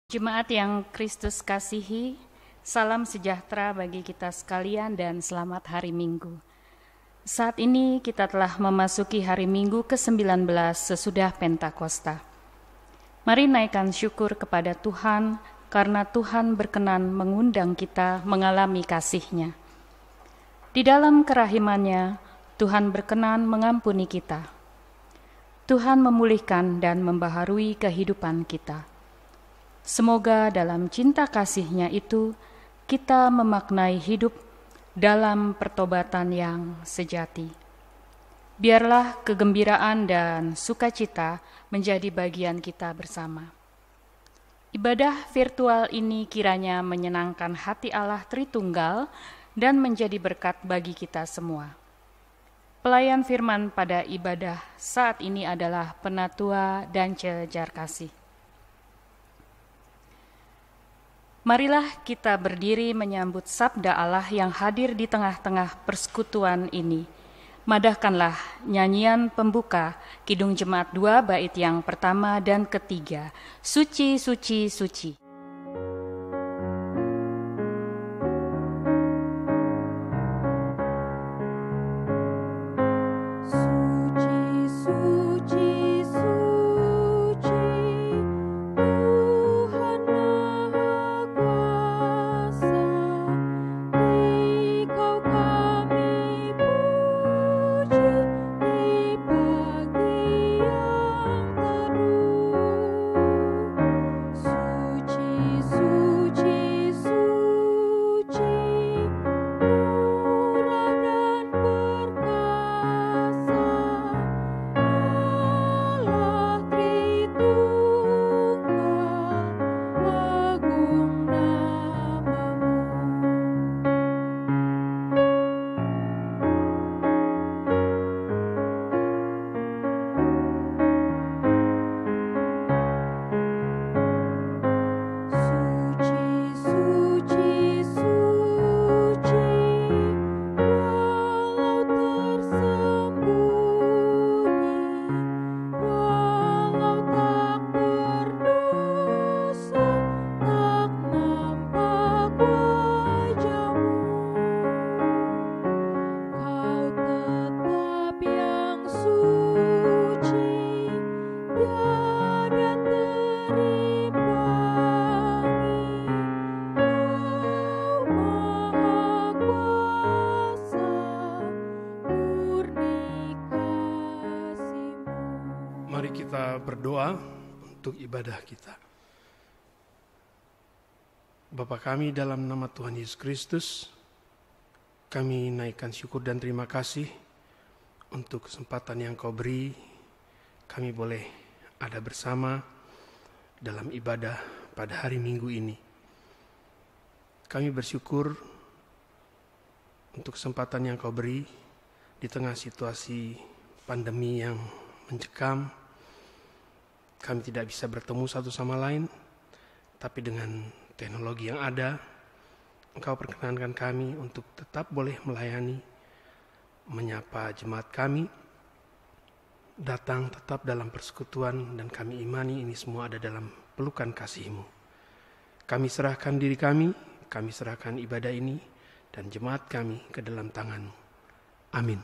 Jemaat yang Kristus kasihi, salam sejahtera bagi kita sekalian dan selamat hari Minggu. Saat ini kita telah memasuki hari Minggu ke-19 sesudah Pentakosta. Mari naikkan syukur kepada Tuhan karena Tuhan berkenan mengundang kita mengalami kasih-Nya. Di dalam kerahiman-Nya, Tuhan berkenan mengampuni kita. Tuhan memulihkan dan membaharui kehidupan kita. Semoga dalam cinta kasih-Nya itu kita memaknai hidup dalam pertobatan yang sejati. Biarlah kegembiraan dan sukacita menjadi bagian kita bersama. Ibadah virtual ini kiranya menyenangkan hati Allah Tritunggal dan menjadi berkat bagi kita semua. Pelayan firman pada ibadah saat ini adalah Penatua Dance Jarkasih. Marilah kita berdiri menyambut sabda Allah yang hadir di tengah-tengah persekutuan ini. Madahkanlah nyanyian pembuka Kidung Jemaat 2 bait yang pertama dan ketiga. Suci, suci, suci. Berdoa untuk ibadah kita. Bapa kami dalam nama Tuhan Yesus Kristus, kami naikkan syukur dan terima kasih untuk kesempatan yang Kau beri. Kami boleh ada bersama dalam ibadah pada hari Minggu ini. Kami bersyukur untuk kesempatan yang Kau beri di tengah situasi pandemi yang mencekam. Kami tidak bisa bertemu satu sama lain, tapi dengan teknologi yang ada, Engkau perkenankan kami untuk tetap boleh melayani, menyapa jemaat kami, datang tetap dalam persekutuan, dan kami imani ini semua ada dalam pelukan kasih-Mu. Kami serahkan diri kami serahkan ibadah ini, dan jemaat kami ke dalam tangan-Mu. Amin.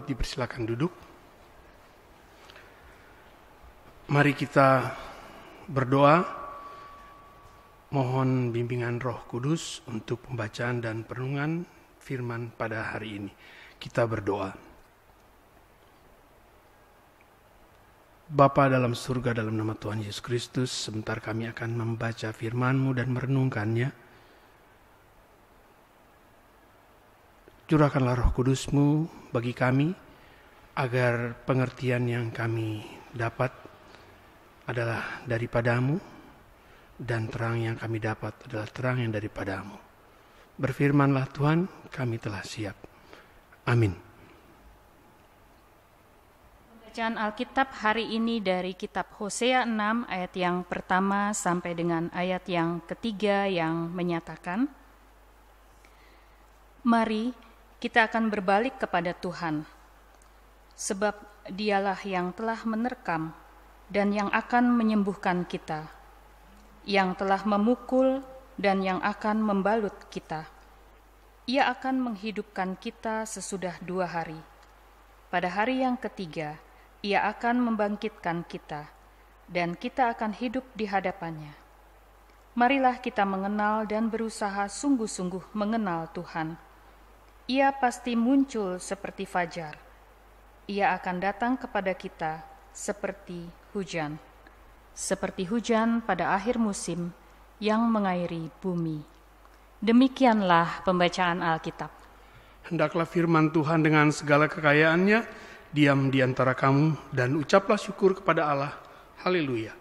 dipersilakan duduk. Mari kita berdoa, mohon bimbingan Roh Kudus untuk pembacaan dan perenungan firman pada hari ini. Kita berdoa. Bapa dalam surga, dalam nama Tuhan Yesus Kristus, sebentar kami akan membaca firman-Mu dan merenungkannya. Curahkanlah Roh Kudus-Mu bagi kami, agar pengertian yang kami dapat adalah daripada-Mu, dan terang yang kami dapat adalah terang yang daripada-Mu. Berfirmanlah Tuhan, kami telah siap. Amin. Bacaan Alkitab hari ini dari kitab Hosea 6 ayat yang pertama sampai dengan ayat yang ketiga yang menyatakan, mari kita akan berbalik kepada Tuhan, sebab Dialah yang telah menerkam dan yang akan menyembuhkan kita, yang telah memukul dan yang akan membalut kita. Ia akan menghidupkan kita sesudah 2 hari. Pada hari yang ketiga, Ia akan membangkitkan kita, dan kita akan hidup di hadapannya. Marilah kita mengenal dan berusaha sungguh-sungguh mengenal Tuhan. Ia pasti muncul seperti fajar. Ia akan datang kepada kita seperti hujan pada akhir musim yang mengairi bumi. Demikianlah pembacaan Alkitab. Hendaklah firman Tuhan dengan segala kekayaannya diam di antara kamu, dan ucaplah syukur kepada Allah. Haleluya.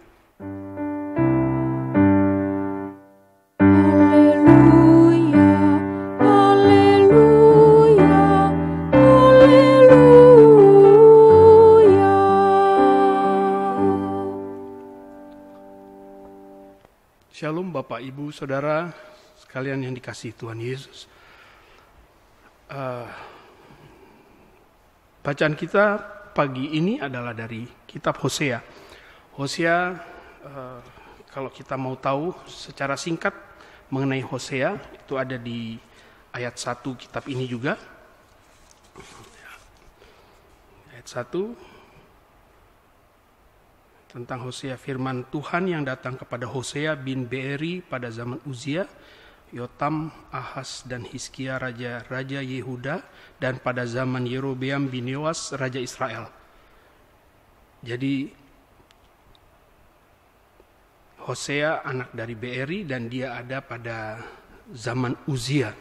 Shalom Bapak, Ibu, Saudara, sekalian yang dikasihi Tuhan Yesus. Bacaan kita pagi ini adalah dari kitab Hosea. Hosea, kalau kita mau tahu secara singkat mengenai Hosea, itu ada di ayat 1 kitab ini juga. Ayat 1. Tentang Hosea, firman Tuhan yang datang kepada Hosea bin Beeri pada zaman Uzia, Yotam, Ahaz, dan Hizkia raja Yehuda, dan pada zaman Yerobeam bin Yoas raja Israel. Jadi Hosea anak dari Beeri, dan dia ada pada zaman Uzia.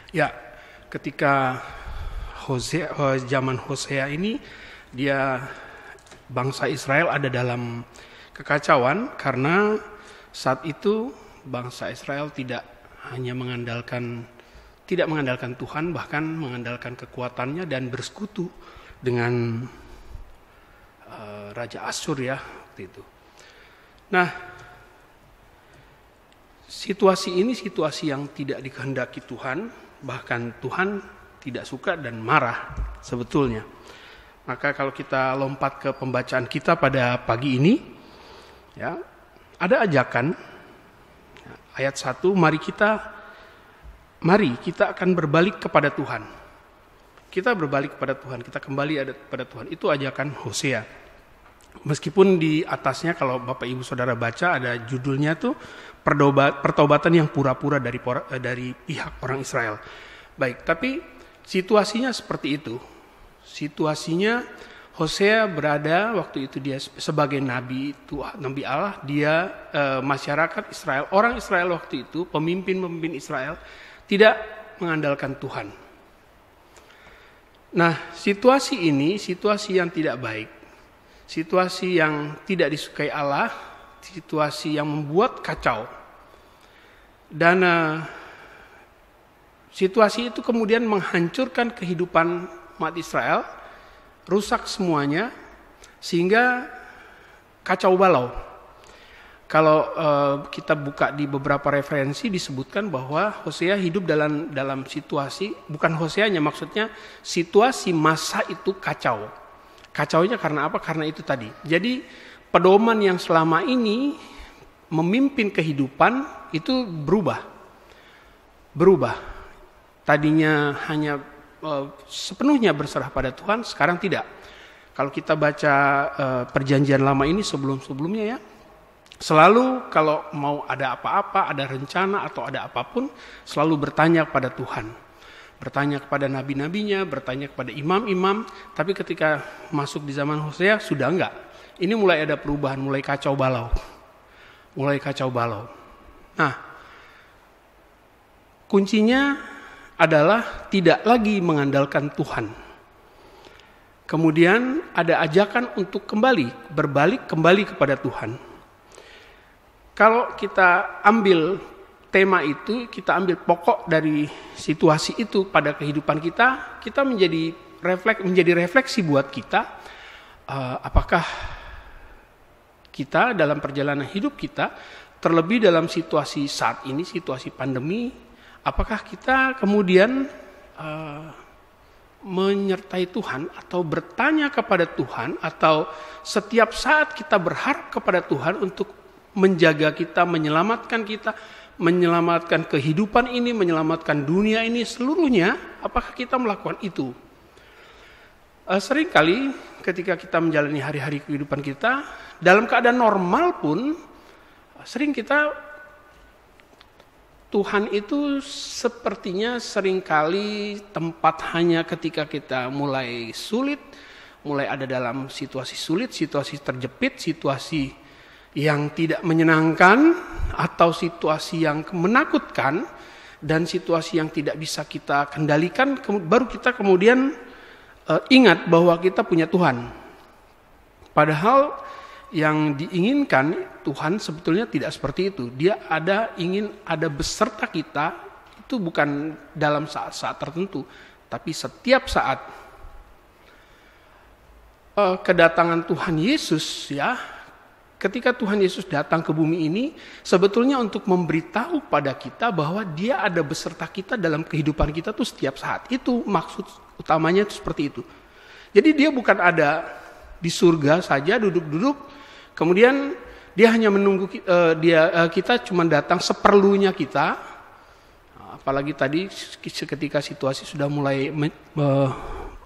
Ya, ketika zaman Hosea ini, dia bangsa Israel ada dalam kekacauan karena saat itu bangsa Israel tidak mengandalkan Tuhan, bahkan mengandalkan kekuatannya dan bersekutu dengan Raja Asyur ya waktu itu. Nah, situasi ini situasi yang tidak dikehendaki Tuhan, bahkan Tuhan tidak suka dan marah sebetulnya. Maka kalau kita lompat ke pembacaan kita pada pagi ini, ya, ada ajakan, ayat 1, mari kita akan berbalik kepada Tuhan. Kita berbalik kepada Tuhan, kita kembali kepada Tuhan. Itu ajakan Hosea. Meskipun di atasnya kalau Bapak Ibu Saudara baca ada judulnya tuh pertobatan yang pura-pura dari pihak orang Israel. Baik, tapi situasinya seperti itu. Situasinya Hosea berada waktu itu dia sebagai nabi Allah, dia masyarakat Israel, orang Israel waktu itu, pemimpin Israel tidak mengandalkan Tuhan. Nah, situasi ini situasi yang tidak baik, situasi yang tidak disukai Allah, situasi yang membuat kacau. Dan situasi itu kemudian menghancurkan kehidupan umat Israel, rusak semuanya, sehingga kacau balau. Kalau kita buka di beberapa referensi disebutkan bahwa Hosea hidup dalam situasi, bukan Hoseanya, maksudnya situasi masa itu kacau. Kacaunya karena apa? Karena itu tadi. Jadi pedoman yang selama ini memimpin kehidupan itu berubah. Tadinya hanya sepenuhnya berserah pada Tuhan, sekarang tidak. Kalau kita baca perjanjian lama ini sebelum-sebelumnya ya, selalu kalau mau ada apa-apa, ada rencana atau ada apapun, selalu bertanya kepada Tuhan. Bertanya kepada nabi-nabinya, bertanya kepada imam-imam, tapi ketika masuk di zaman Hosea sudah enggak. Ini mulai ada perubahan, mulai kacau balau. Nah, kuncinya adalah tidak lagi mengandalkan Tuhan. Kemudian ada ajakan untuk berbalik kembali kepada Tuhan. Kalau kita ambil tema itu, kita ambil pokok dari situasi itu pada kehidupan kita, kita menjadi refleksi buat kita, apakah kita dalam perjalanan hidup kita, terlebih dalam situasi saat ini, situasi pandemi, apakah kita kemudian menyertai Tuhan atau bertanya kepada Tuhan, atau setiap saat kita berharap kepada Tuhan untuk menjaga kita, menyelamatkan kita, menyelamatkan kehidupan ini, menyelamatkan dunia ini seluruhnya, apakah kita melakukan itu? Seringkali ketika kita menjalani hari-hari kehidupan kita, dalam keadaan normal pun, sering kita Tuhan itu sepertinya seringkali tempat hanya ketika kita mulai sulit, mulai ada dalam situasi sulit, situasi terjepit, situasi yang tidak menyenangkan, atau situasi yang menakutkan, dan situasi yang tidak bisa kita kendalikan, baru kita kemudian ingat bahwa kita punya Tuhan. Padahal yang diinginkan Tuhan sebetulnya tidak seperti itu. Dia ingin ada beserta kita, itu bukan dalam saat-saat tertentu, tapi setiap saat. Kedatangan Tuhan Yesus ya, ketika Tuhan Yesus datang ke bumi ini, sebetulnya untuk memberitahu pada kita bahwa Dia ada beserta kita dalam kehidupan kita tuh setiap saat. Itu maksud utamanya itu seperti itu. Jadi Dia bukan ada di surga saja duduk-duduk, kemudian Dia hanya menunggu kita cuma datang seperlunya kita. Apalagi tadi ketika situasi sudah mulai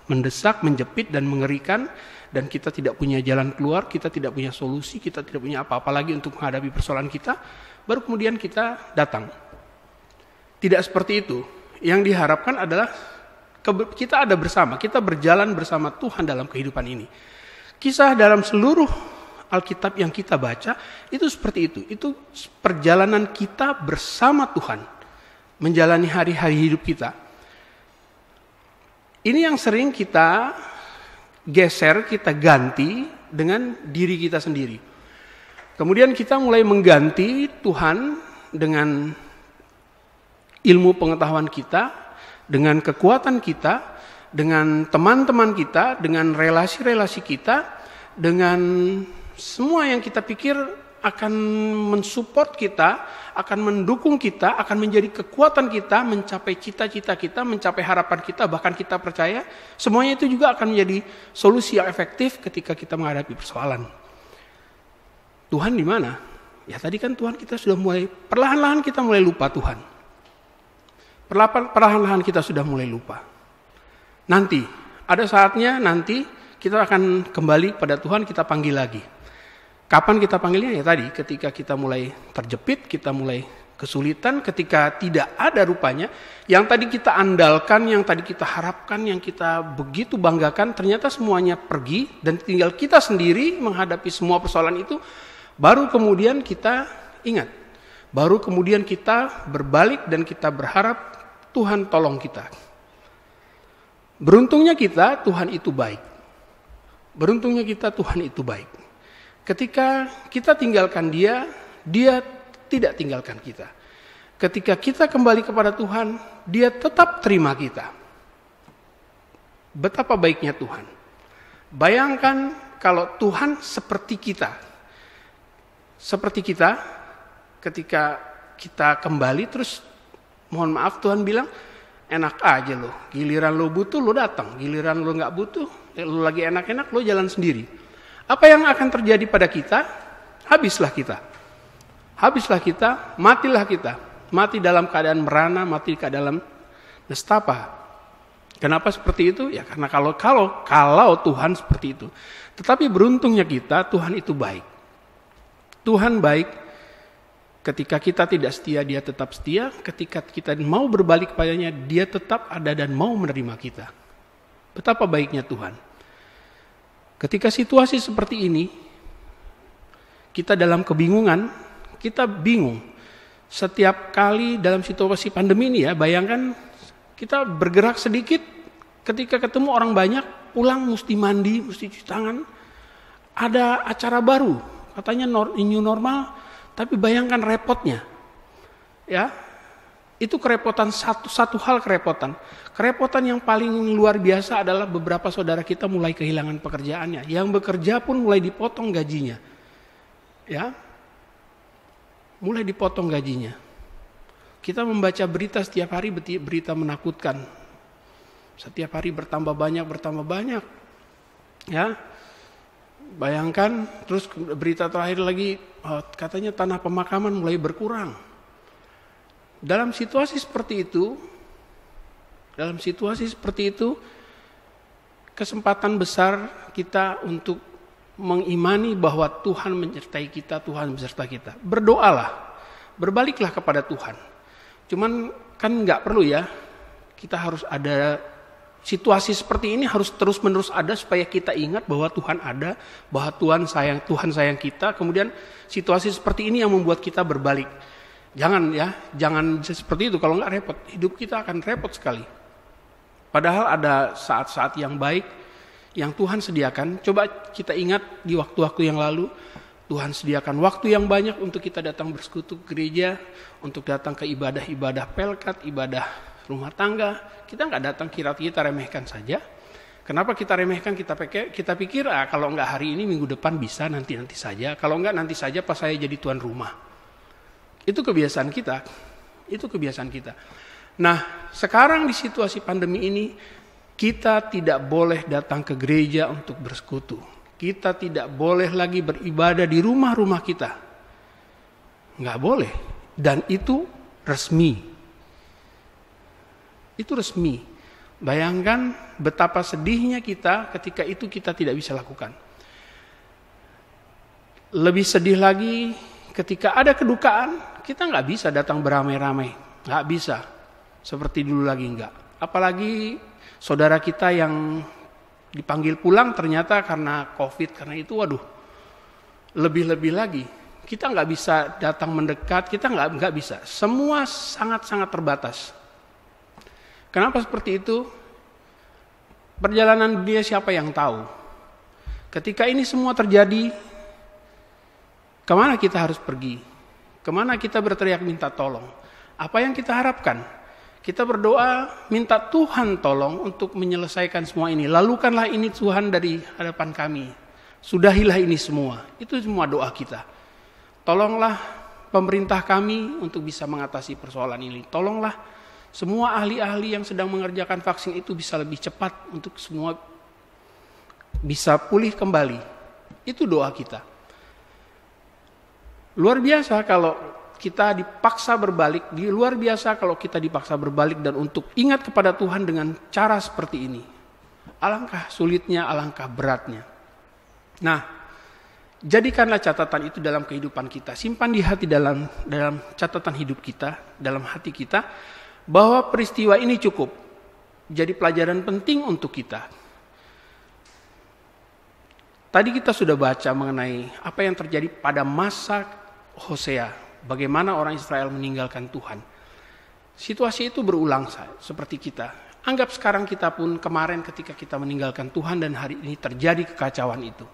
mendesak, menjepit dan mengerikan, dan kita tidak punya jalan keluar, kita tidak punya solusi, kita tidak punya apa-apa lagi untuk menghadapi persoalan kita, baru kemudian kita datang. Tidak seperti itu. Yang diharapkan adalah kita ada bersama, kita berjalan bersama Tuhan dalam kehidupan ini. Kisah dalam seluruh Alkitab yang kita baca itu seperti itu. Itu perjalanan kita bersama Tuhan, menjalani hari-hari hidup kita. Ini yang sering kita geser, kita ganti dengan diri kita sendiri. Kemudian kita mulai mengganti Tuhan dengan ilmu pengetahuan kita, dengan kekuatan kita, dengan teman-teman kita, dengan relasi-relasi kita, dengan semua yang kita pikir akan mensupport kita, akan mendukung kita, akan menjadi kekuatan kita mencapai cita-cita kita, mencapai harapan kita, bahkan kita percaya semuanya itu juga akan menjadi solusi yang efektif ketika kita menghadapi persoalan. Tuhan di mana? Ya tadi kan Tuhan kita sudah mulai, perlahan-lahan kita mulai lupa Tuhan. Perlahan-lahan kita sudah mulai lupa. Nanti, ada saatnya nanti kita akan kembali pada Tuhan, kita panggil lagi. Kapan kita panggilnya? Ya tadi, ketika kita mulai terjepit, kita mulai kesulitan, ketika tidak ada rupanya, yang tadi kita andalkan, yang tadi kita harapkan, yang kita begitu banggakan, ternyata semuanya pergi, dan tinggal kita sendiri menghadapi semua persoalan itu, baru kemudian kita ingat, baru kemudian kita berbalik dan kita berharap Tuhan tolong kita. Beruntungnya kita, Tuhan itu baik. Beruntungnya kita, Tuhan itu baik. Ketika kita tinggalkan Dia, Dia tidak tinggalkan kita. Ketika kita kembali kepada Tuhan, Dia tetap terima kita. Betapa baiknya Tuhan. Bayangkan kalau Tuhan seperti kita. Seperti kita, ketika kita kembali terus, mohon maaf Tuhan bilang, enak aja lo, giliran lo butuh lo datang, giliran lo gak butuh, lo lagi enak-enak lo jalan sendiri. Apa yang akan terjadi pada kita? Habislah kita. Habislah kita, matilah kita. Mati dalam keadaan merana, mati dalam nestapa. Kenapa seperti itu? Ya karena kalau Tuhan seperti itu. Tetapi beruntungnya kita, Tuhan itu baik. Tuhan baik. Ketika kita tidak setia, dia tetap setia. Ketika kita mau berbalik padanya, dia tetap ada dan mau menerima kita. Betapa baiknya Tuhan. Ketika situasi seperti ini, kita dalam kebingungan, kita bingung. Setiap kali dalam situasi pandemi ini ya, bayangkan kita bergerak sedikit, ketika ketemu orang banyak, pulang mesti mandi, mesti cuci tangan. Ada acara baru, katanya new normal, tapi bayangkan repotnya. Ya, itu kerepotan, satu hal kerepotan. Kerepotan yang paling luar biasa adalah beberapa saudara kita mulai kehilangan pekerjaannya. Yang bekerja pun mulai dipotong gajinya. Ya, mulai dipotong gajinya. Kita membaca berita setiap hari, berita menakutkan. Setiap hari bertambah banyak. Ya, bayangkan, terus berita terakhir lagi, katanya tanah pemakaman mulai berkurang. Dalam situasi seperti itu, kesempatan besar kita untuk mengimani bahwa Tuhan menyertai kita, Tuhan beserta kita. Berdoalah, berbaliklah kepada Tuhan. Cuman kan nggak perlu ya, kita harus ada situasi seperti ini harus terus-menerus ada supaya kita ingat bahwa Tuhan ada, bahwa Tuhan sayang kita. Kemudian situasi seperti ini yang membuat kita berbalik. Jangan seperti itu, kalau nggak repot, hidup kita akan repot sekali. Padahal ada saat-saat yang baik yang Tuhan sediakan. Coba kita ingat di waktu-waktu yang lalu, Tuhan sediakan waktu yang banyak untuk kita datang bersekutu ke gereja, untuk datang ke ibadah-ibadah pelkat, ibadah rumah tangga. Kita nggak datang kita remehkan saja. Kenapa kita remehkan? Kita pikir kalau nggak hari ini, minggu depan bisa, nanti saja. Kalau nggak nanti saja pas saya jadi tuan rumah. Itu kebiasaan kita. Nah, sekarang di situasi pandemi ini, kita tidak boleh datang ke gereja untuk bersekutu. Kita tidak boleh lagi beribadah di rumah-rumah kita. Nggak boleh. Dan itu resmi. Bayangkan betapa sedihnya kita ketika itu kita tidak bisa lakukan. Lebih sedih lagi ketika ada kedukaan, kita nggak bisa datang beramai-ramai. Nggak bisa. Seperti dulu lagi enggak. Apalagi saudara kita yang dipanggil pulang ternyata karena COVID, karena itu lebih-lebih lagi. Kita nggak bisa datang mendekat, kita nggak bisa. Semua sangat-sangat terbatas. Kenapa seperti itu? Perjalanan dunia siapa yang tahu? Ketika ini semua terjadi, kemana kita harus pergi? Kemana kita berteriak minta tolong? Apa yang kita harapkan? Kita berdoa, minta Tuhan tolong untuk menyelesaikan semua ini. Lalukanlah ini Tuhan dari hadapan kami. Sudahilah ini semua. Itu semua doa kita. Tolonglah pemerintah kami untuk bisa mengatasi persoalan ini. Tolonglah semua ahli-ahli yang sedang mengerjakan vaksin itu bisa lebih cepat untuk semua bisa pulih kembali. Itu doa kita. Luar biasa kalau kita dipaksa berbalik, luar biasa kalau kita dipaksa berbalik dan untuk ingat kepada Tuhan dengan cara seperti ini. Alangkah sulitnya, alangkah beratnya. Nah, jadikanlah catatan itu dalam kehidupan kita. Simpan di hati dalam catatan hidup kita, dalam hati kita, bahwa peristiwa ini cukup jadi pelajaran penting untuk kita. Tadi kita sudah baca mengenai apa yang terjadi pada masa Hosea. Bagaimana orang Israel meninggalkan Tuhan. Situasi itu berulang seperti kita. Anggap sekarang kita pun kemarin ketika kita meninggalkan Tuhan dan hari ini terjadi kekacauan itu.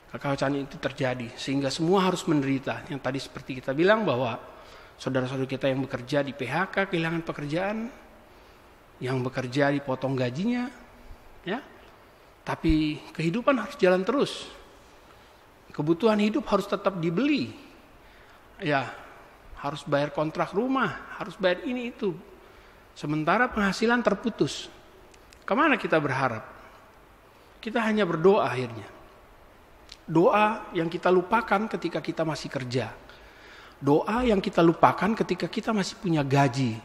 Kekacauan itu terjadi sehingga semua harus menderita. Yang tadi seperti kita bilang bahwa saudara-saudara kita yang bekerja di PHK kehilangan pekerjaan, yang bekerja dipotong gajinya, ya. Tapi kehidupan harus jalan terus. Kebutuhan hidup harus tetap dibeli. Ya, harus bayar kontrak rumah, harus bayar ini itu. Sementara penghasilan terputus. Kemana kita berharap? Kita hanya berdoa akhirnya. Doa yang kita lupakan ketika kita masih kerja. Doa yang kita lupakan ketika kita masih punya gaji.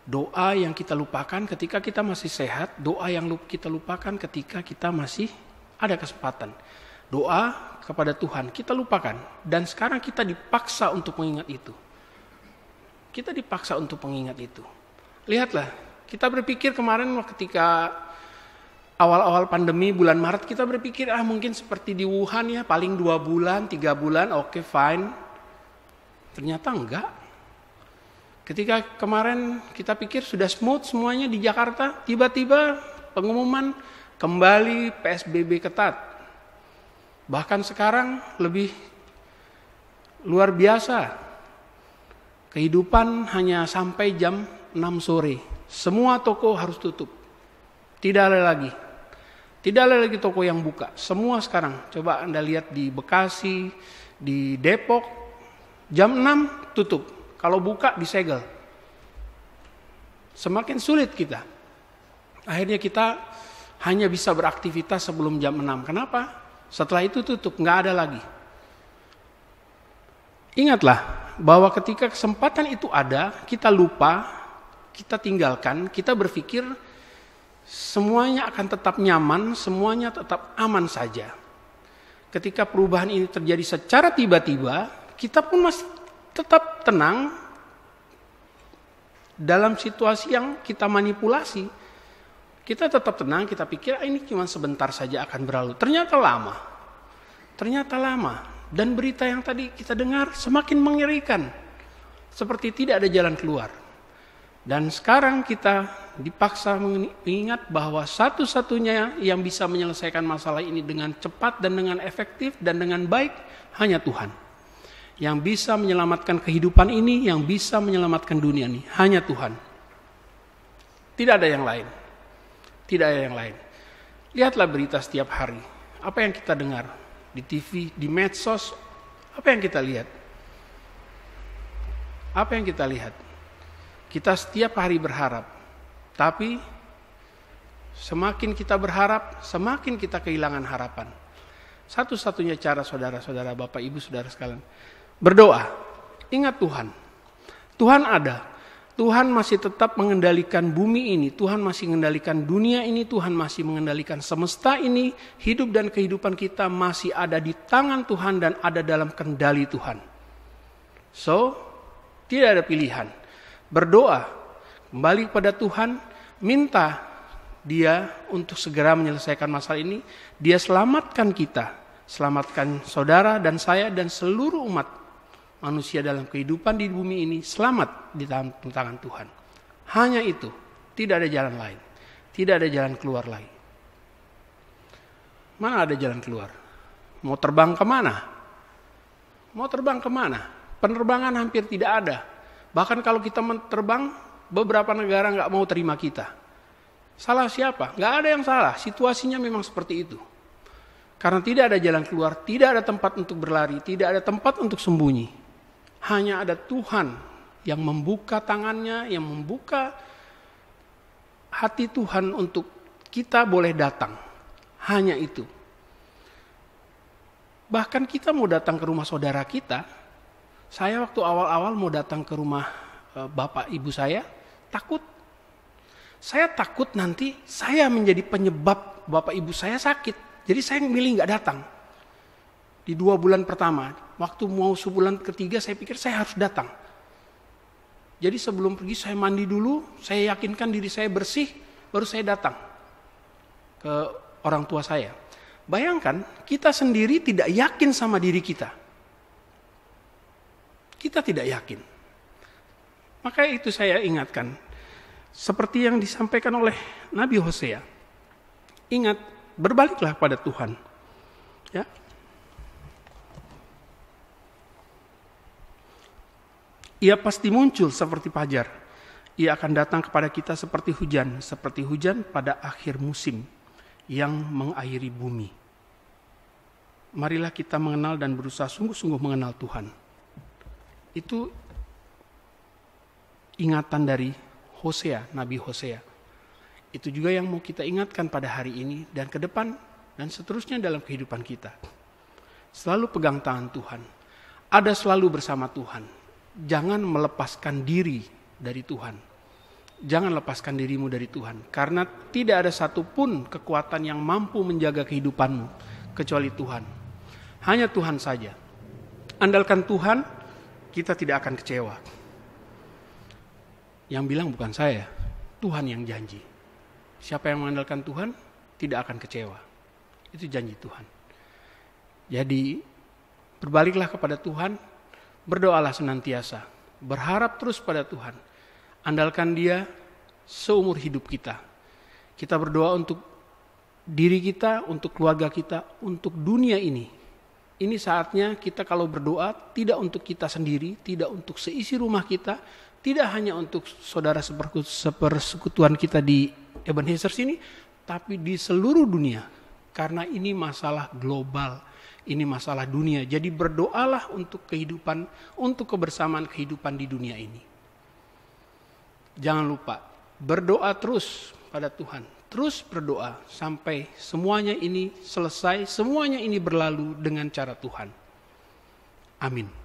Doa yang kita lupakan ketika kita masih sehat, doa yang kita lupakan ketika kita masih ada kesempatan. Doa kepada Tuhan kita lupakan, dan sekarang kita dipaksa untuk mengingat itu. Kita dipaksa untuk mengingat itu. Lihatlah, kita berpikir kemarin ketika awal-awal pandemi bulan Maret, kita berpikir mungkin seperti di Wuhan ya, paling 2 bulan, 3 bulan, oke, fine. Ternyata enggak. Ketika kemarin kita pikir sudah smooth semuanya di Jakarta, tiba-tiba pengumuman kembali PSBB ketat. Bahkan sekarang lebih luar biasa. Kehidupan hanya sampai jam 6 sore. Semua toko harus tutup. Tidak ada lagi toko yang buka. Semua sekarang, coba Anda lihat di Bekasi, di Depok, jam 6 tutup. Kalau buka disegel. Semakin sulit kita. Akhirnya kita hanya bisa beraktivitas sebelum jam 6. Kenapa? Setelah itu tutup, nggak ada lagi. Ingatlah bahwa ketika kesempatan itu ada, kita lupa, kita tinggalkan, kita berpikir semuanya akan tetap nyaman, semuanya tetap aman saja. Ketika perubahan ini terjadi secara tiba-tiba, kita pun masih tetap tenang dalam situasi yang kita manipulasi. Kita tetap tenang, kita pikir ini cuma sebentar saja akan berlalu. Ternyata lama. Dan berita yang tadi kita dengar semakin mengerikan. Seperti tidak ada jalan keluar. Dan sekarang kita dipaksa mengingat bahwa satu-satunya yang bisa menyelesaikan masalah ini dengan cepat dan dengan efektif dan dengan baik hanya Tuhan. Yang bisa menyelamatkan kehidupan ini, yang bisa menyelamatkan dunia ini, hanya Tuhan. Tidak ada yang lain. Lihatlah berita setiap hari. Apa yang kita dengar di TV, di medsos, apa yang kita lihat? Kita setiap hari berharap. Tapi semakin kita berharap, semakin kita kehilangan harapan. Satu-satunya cara saudara-saudara, Bapak, Ibu, saudara sekalian, berdoa. Ingat Tuhan. Tuhan ada. Tuhan masih tetap mengendalikan bumi ini. Tuhan masih mengendalikan dunia ini. Tuhan masih mengendalikan semesta ini. Hidup dan kehidupan kita masih ada di tangan Tuhan dan ada dalam kendali Tuhan. So, tidak ada pilihan. Berdoa, kembali kepada Tuhan, minta Dia untuk segera menyelesaikan masalah ini. Dia selamatkan kita. Selamatkan saudara dan saya dan seluruh umat manusia dalam kehidupan di bumi ini selamat di tangan Tuhan. Hanya itu, tidak ada jalan lain. Tidak ada jalan keluar lain. Mana ada jalan keluar? Mau terbang kemana? Penerbangan hampir tidak ada. Bahkan kalau kita terbang, beberapa negara nggak mau terima kita. Salah siapa? Nggak ada yang salah. Situasinya memang seperti itu. Karena tidak ada jalan keluar, tidak ada tempat untuk berlari, tidak ada tempat untuk sembunyi. Hanya ada Tuhan yang membuka tangannya, yang membuka hati Tuhan untuk kita boleh datang. Hanya itu. Bahkan kita mau datang ke rumah saudara kita. Saya waktu awal-awal mau datang ke rumah bapak ibu saya, takut. Saya takut nanti saya menjadi penyebab bapak ibu saya sakit. Jadi saya milih nggak datang. Di 2 bulan pertama, waktu mau sebulan ketiga saya pikir saya harus datang. Jadi sebelum pergi saya mandi dulu, saya yakinkan diri saya bersih, baru saya datang ke orang tua saya. Bayangkan, kita sendiri tidak yakin sama diri kita. Kita tidak yakin. Maka itu saya ingatkan, seperti yang disampaikan oleh Nabi Hosea. Ingat, berbaliklah pada Tuhan. Ya. Ia pasti muncul seperti fajar. Ia akan datang kepada kita seperti hujan pada akhir musim yang mengairi bumi. Marilah kita mengenal dan berusaha sungguh-sungguh mengenal Tuhan. Itu ingatan dari Hosea, Nabi Hosea. Itu juga yang mau kita ingatkan pada hari ini dan ke depan dan seterusnya dalam kehidupan kita. Selalu pegang tangan Tuhan. Ada selalu bersama Tuhan. Jangan melepaskan diri dari Tuhan. Jangan lepaskan dirimu dari Tuhan. Karena tidak ada satupun kekuatan yang mampu menjaga kehidupanmu kecuali Tuhan. Hanya Tuhan saja. Andalkan Tuhan, kita tidak akan kecewa. Yang bilang bukan saya, Tuhan yang janji. Siapa yang mengandalkan Tuhan, tidak akan kecewa. Itu janji Tuhan. Jadi, berbaliklah kepada Tuhan, berdoalah senantiasa. Berharap terus pada Tuhan. Andalkan Dia seumur hidup kita. Kita berdoa untuk diri kita, untuk keluarga kita, untuk dunia ini. Ini saatnya kita kalau berdoa tidak untuk kita sendiri, tidak untuk seisi rumah kita, tidak hanya untuk saudara sepersekutuan kita di Ebenezer sini, tapi di seluruh dunia. Karena ini masalah global, ini masalah dunia. Jadi berdoalah untuk kehidupan, untuk kebersamaan kehidupan di dunia ini. Jangan lupa, berdoa terus pada Tuhan. Terus berdoa sampai semuanya ini selesai, semuanya ini berlalu dengan cara Tuhan. Amin.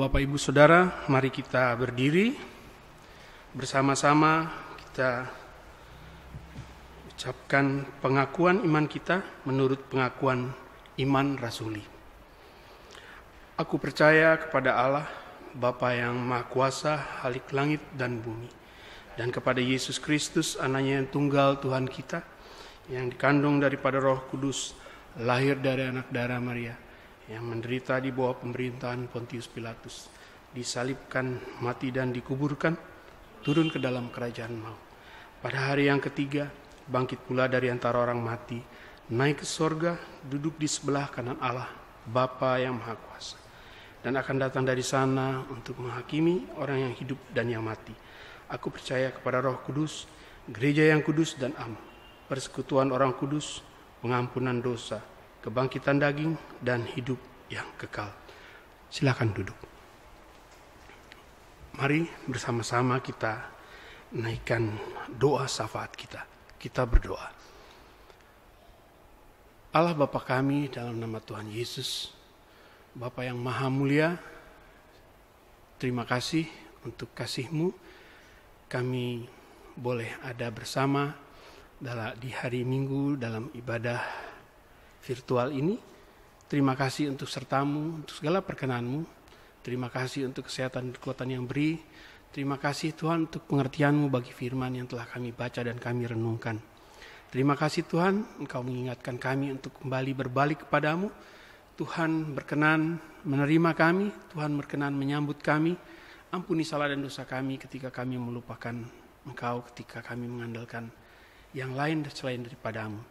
Bapak Ibu Saudara, mari kita berdiri bersama-sama, kita ucapkan pengakuan iman kita menurut pengakuan iman rasuli. Aku percaya kepada Allah, Bapa yang Maha Kuasa, Halik langit dan bumi, dan kepada Yesus Kristus, Anaknya yang tunggal Tuhan kita, yang dikandung daripada Roh Kudus, lahir dari anak darah Maria, yang menderita di bawah pemerintahan Pontius Pilatus, disalibkan, mati dan dikuburkan, turun ke dalam kerajaan maut. Pada hari yang ketiga, bangkit pula dari antara orang mati, naik ke sorga, duduk di sebelah kanan Allah, Bapa yang Maha Kuasa, dan akan datang dari sana untuk menghakimi orang yang hidup dan yang mati. Aku percaya kepada Roh Kudus, gereja yang kudus dan am, persekutuan orang kudus, pengampunan dosa, kebangkitan daging, dan hidup yang kekal. Silakan duduk. Mari bersama-sama kita naikkan doa syafaat kita. Kita berdoa. Allah Bapa kami, dalam nama Tuhan Yesus, Bapa yang Maha Mulia, terima kasih untuk kasih-Mu. Kami boleh ada bersama di hari Minggu dalam ibadah virtual ini. Terima kasih untuk sertamu, untuk segala perkenan-Mu. Terima kasih untuk kesehatan dan kekuatan yang beri. Terima kasih Tuhan untuk pengertian-Mu bagi firman yang telah kami baca dan kami renungkan. Terima kasih Tuhan, Engkau mengingatkan kami untuk kembali berbalik kepadamu. Tuhan berkenan menerima kami, Tuhan berkenan menyambut kami. Ampuni salah dan dosa kami ketika kami melupakan Engkau, ketika kami mengandalkan yang lain selain daripadamu.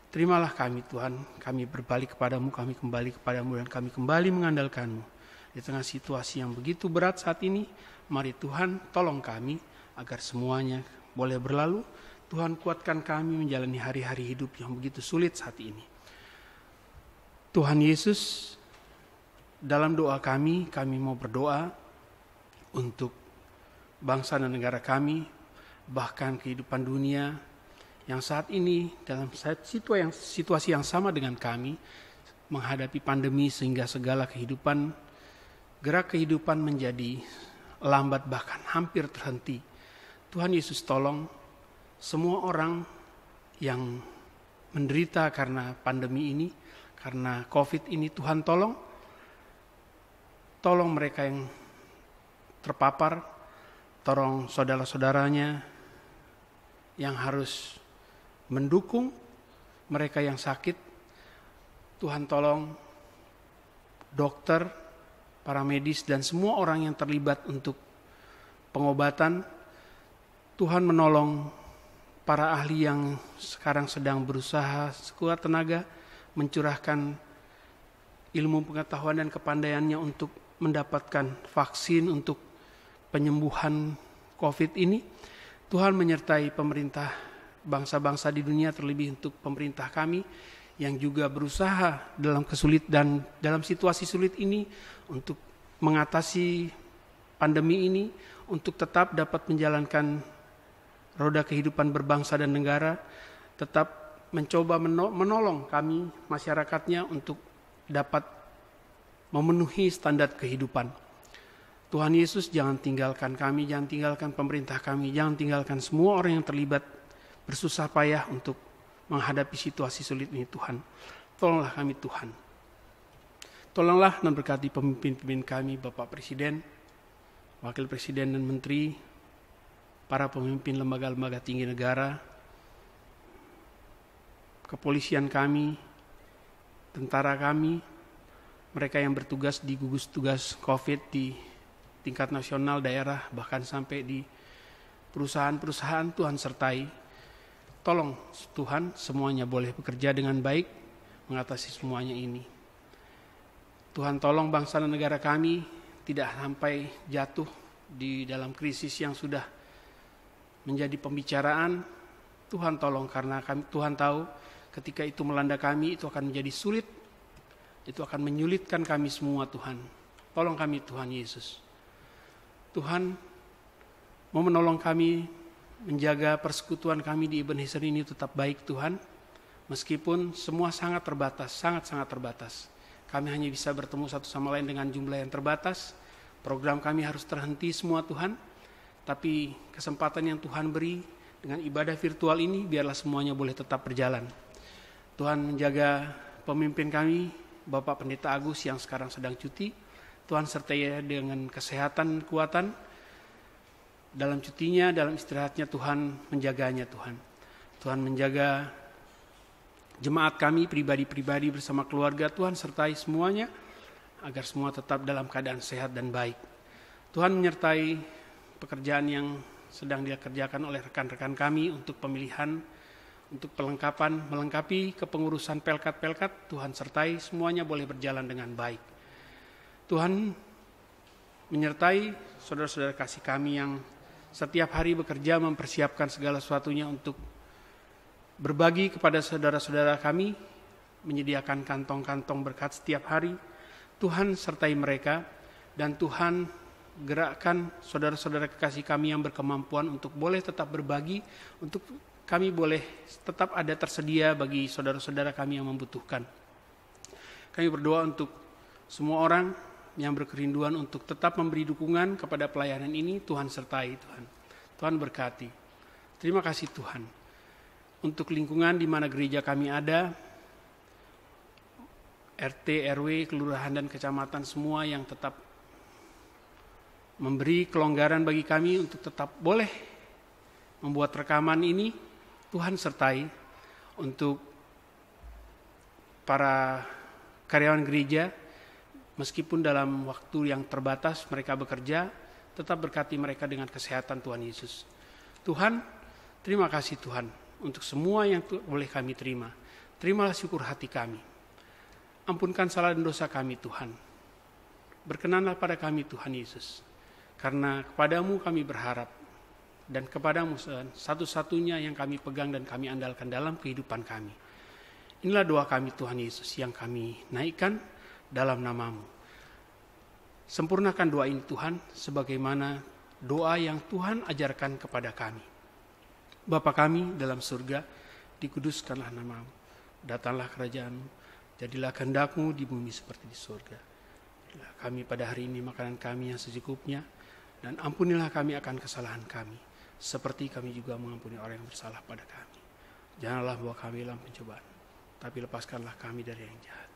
Terimalah kami Tuhan, kami berbalik kepadamu, kami kembali kepadamu, dan kami kembali mengandalkanmu. Di tengah situasi yang begitu berat saat ini, mari Tuhan tolong kami agar semuanya boleh berlalu. Tuhan kuatkan kami menjalani hari-hari hidup yang begitu sulit saat ini. Tuhan Yesus, dalam doa kami mau berdoa untuk bangsa dan negara kami, bahkan kehidupan dunia yang saat ini dalam situasi yang sama dengan kami, menghadapi pandemi sehingga segala gerak kehidupan menjadi lambat bahkan hampir terhenti. Tuhan Yesus tolong semua orang yang menderita karena pandemi ini, karena COVID ini, Tuhan tolong mereka yang terpapar, tolong saudara-saudaranya yang harus mendukung mereka yang sakit. Tuhan tolong dokter, para medis, dan semua orang yang terlibat untuk pengobatan. Tuhan menolong para ahli yang sekarang sedang berusaha sekuat tenaga mencurahkan ilmu pengetahuan dan kepandaiannya untuk mendapatkan vaksin untuk penyembuhan COVID ini. Tuhan menyertai pemerintah bangsa-bangsa di dunia, terlebih untuk pemerintah kami yang juga berusaha dalam situasi sulit ini untuk mengatasi pandemi ini, untuk tetap dapat menjalankan roda kehidupan berbangsa dan negara, tetap mencoba menolong kami masyarakatnya untuk dapat memenuhi standar kehidupan. Tuhan Yesus, jangan tinggalkan kami, jangan tinggalkan pemerintah kami, jangan tinggalkan semua orang yang terlibat bersusah payah untuk menghadapi situasi sulit ini Tuhan. Tolonglah kami Tuhan. Tolonglah dan berkati pemimpin-pemimpin kami, Bapak Presiden, Wakil Presiden dan Menteri, para pemimpin lembaga-lembaga tinggi negara, kepolisian kami, tentara kami, mereka yang bertugas di gugus tugas COVID di tingkat nasional, daerah, bahkan sampai di perusahaan-perusahaan. Tuhan sertai. Tolong Tuhan semuanya boleh bekerja dengan baik mengatasi semuanya ini. Tuhan tolong bangsa dan negara kami tidak sampai jatuh di dalam krisis yang sudah menjadi pembicaraan. Tuhan tolong, karena Tuhan tahu ketika itu melanda kami itu akan menjadi sulit. Itu akan menyulitkan kami semua Tuhan. Tolong kami Tuhan Yesus. Tuhan mau menolong kami menjaga persekutuan kami di Ebenezer ini tetap baik Tuhan. Meskipun semua sangat terbatas, sangat-sangat terbatas. Kami hanya bisa bertemu satu sama lain dengan jumlah yang terbatas. Program kami harus terhenti semua Tuhan. Tapi kesempatan yang Tuhan beri dengan ibadah virtual ini, biarlah semuanya boleh tetap berjalan. Tuhan menjaga pemimpin kami, Bapak Pendeta Agus yang sekarang sedang cuti. Tuhan sertai dengan kesehatan, kekuatan. Dalam cutinya, dalam istirahatnya, Tuhan menjaganya Tuhan. Tuhan menjaga jemaat kami, pribadi-pribadi bersama keluarga. Tuhan sertai semuanya, agar semua tetap dalam keadaan sehat dan baik. Tuhan menyertai pekerjaan yang sedang dikerjakan oleh rekan-rekan kami untuk pemilihan, untuk melengkapi kepengurusan pelkat-pelkat. Tuhan sertai semuanya boleh berjalan dengan baik. Tuhan menyertai saudara-saudara kasih kami yang setiap hari bekerja mempersiapkan segala sesuatunya untuk berbagi kepada saudara-saudara kami, menyediakan kantong-kantong berkat setiap hari. Tuhan sertai mereka, dan Tuhan gerakkan saudara-saudara kekasih kami yang berkemampuan untuk boleh tetap berbagi, untuk kami boleh tetap ada tersedia bagi saudara-saudara kami yang membutuhkan. Kami berdoa untuk Semua orang yang berkerinduan untuk tetap memberi dukungan kepada pelayanan ini, Tuhan sertai Tuhan. Tuhan berkati. Terima kasih Tuhan. Untuk lingkungan di mana gereja kami ada, RT, RW, kelurahan dan kecamatan semua yang tetap memberi kelonggaran bagi kami untuk tetap boleh membuat rekaman ini, Tuhan sertai. Untuk para karyawan gereja, meskipun dalam waktu yang terbatas mereka bekerja, tetap berkati mereka dengan kesehatan Tuhan Yesus. Tuhan, terima kasih Tuhan untuk semua yang boleh kami terima. Terimalah syukur hati kami. Ampunkan salah dan dosa kami Tuhan. Berkenanlah pada kami Tuhan Yesus. Karena kepadamu kami berharap. Dan kepadamu satu-satunya yang kami pegang dan kami andalkan dalam kehidupan kami. Inilah doa kami Tuhan Yesus yang kami naikkan dalam namamu. Sempurnakan doa ini Tuhan sebagaimana doa yang Tuhan ajarkan kepada kami. Bapa kami dalam surga, dikuduskanlah namamu. Datanglah kerajaanmu, jadilah kehendak-Mu di bumi seperti di surga. Berilah kami pada hari ini makanan kami yang secukupnya, dan ampunilah kami akan kesalahan kami, seperti kami juga mengampuni orang yang bersalah pada kami. Janganlah bawa kami dalam pencobaan, tapi lepaskanlah kami dari yang jahat.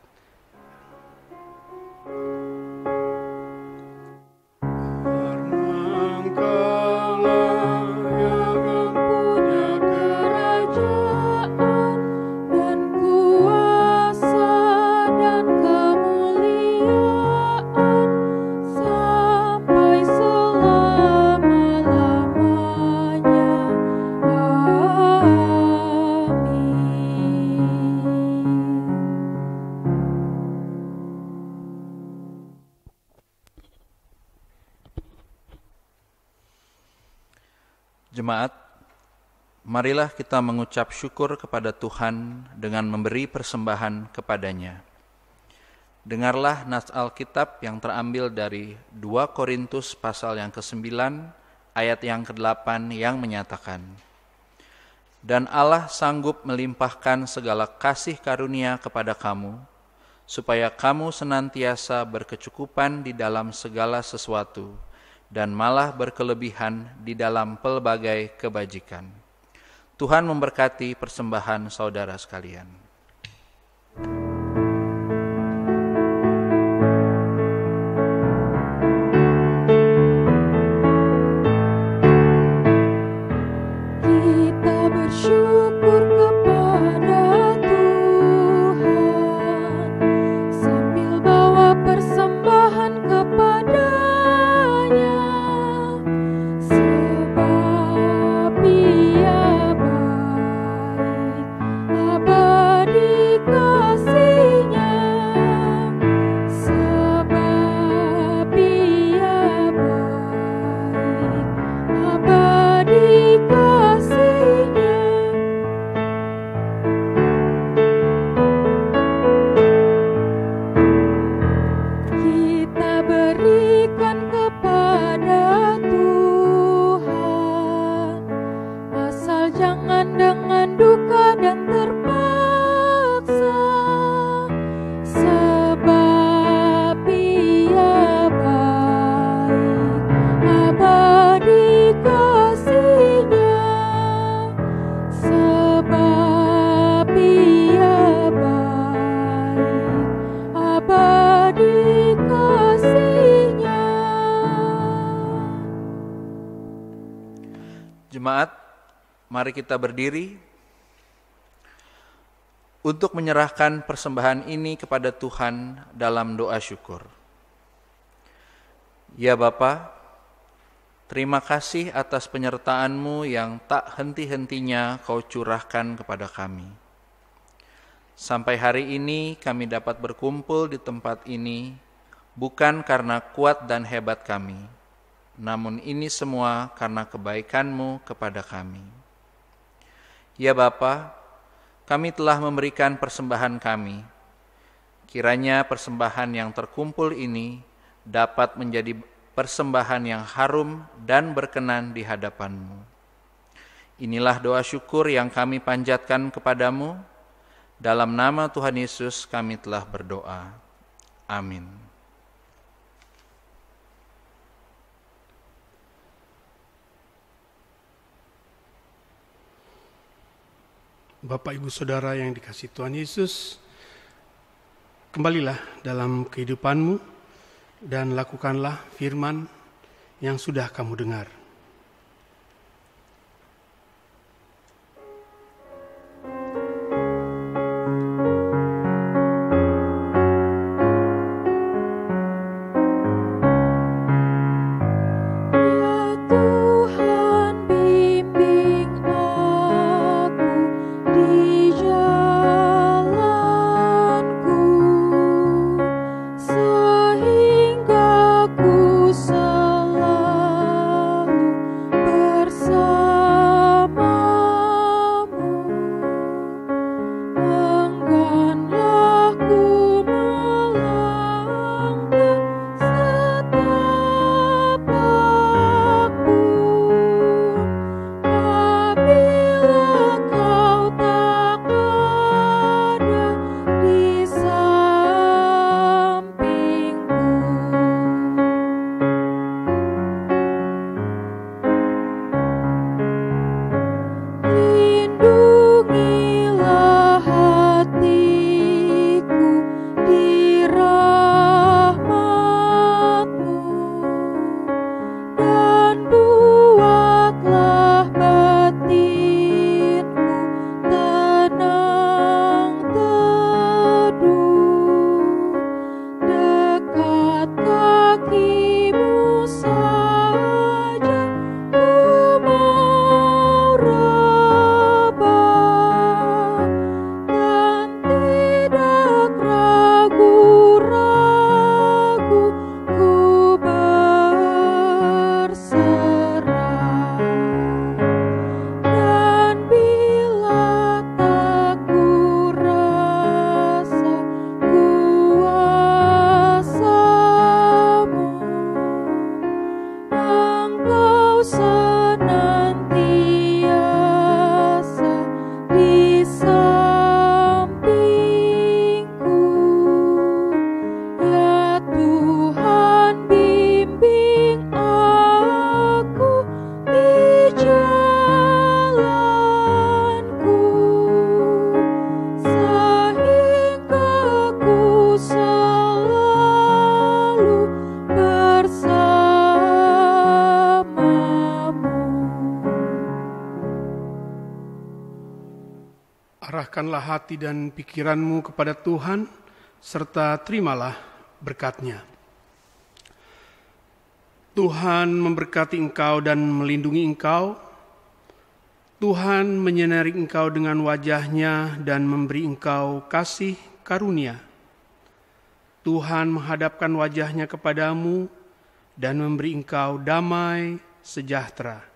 Jemaat, marilah kita mengucap syukur kepada Tuhan dengan memberi persembahan kepadanya. Dengarlah nas Alkitab yang terambil dari 2 Korintus pasal yang ke-9 ayat yang ke-8 yang menyatakan, "Dan Allah sanggup melimpahkan segala kasih karunia kepada kamu, supaya kamu senantiasa berkecukupan di dalam segala sesuatu, dan malah berkelebihan di dalam pelbagai kebajikan." Tuhan memberkati persembahan saudara sekalian. Kita bersyukur kepada Tuhan sambil bawa persembahan kepada-Nya, sebab Ia baik, abadi kasih-Nya, sebab Ia baik, abadi kasih-Nya. Kita berikan kepada Tuhan, asal jangan dengan duka dan terpaksa, sebab Ia baik, abadi kasih-Nya, sebab Ia baik, abadi kasih-Nya. Jemaat, mari kita berdiri untuk menyerahkan persembahan ini kepada Tuhan dalam doa syukur. Ya Bapa, terima kasih atas penyertaan-Mu yang tak henti-hentinya Kau curahkan kepada kami. Sampai hari ini kami dapat berkumpul di tempat ini bukan karena kuat dan hebat kami, namun ini semua karena kebaikan-Mu kepada kami. Ya Bapa, kami telah memberikan persembahan kami. Kiranya persembahan yang terkumpul ini dapat menjadi persembahan yang harum dan berkenan di hadapan-Mu. Inilah doa syukur yang kami panjatkan kepadamu. Dalam nama Tuhan Yesus kami telah berdoa. Amin. Bapak, Ibu, Saudara yang dikasihi Tuhan Yesus, kembalilah dalam kehidupanmu dan lakukanlah firman yang sudah kamu dengar. Arahkanlah hati dan pikiranmu kepada Tuhan, serta terimalah berkat-Nya. Tuhan memberkati engkau dan melindungi engkau. Tuhan menyinari engkau dengan wajah-Nya dan memberi engkau kasih karunia. Tuhan menghadapkan wajah-Nya kepadamu dan memberi engkau damai sejahtera.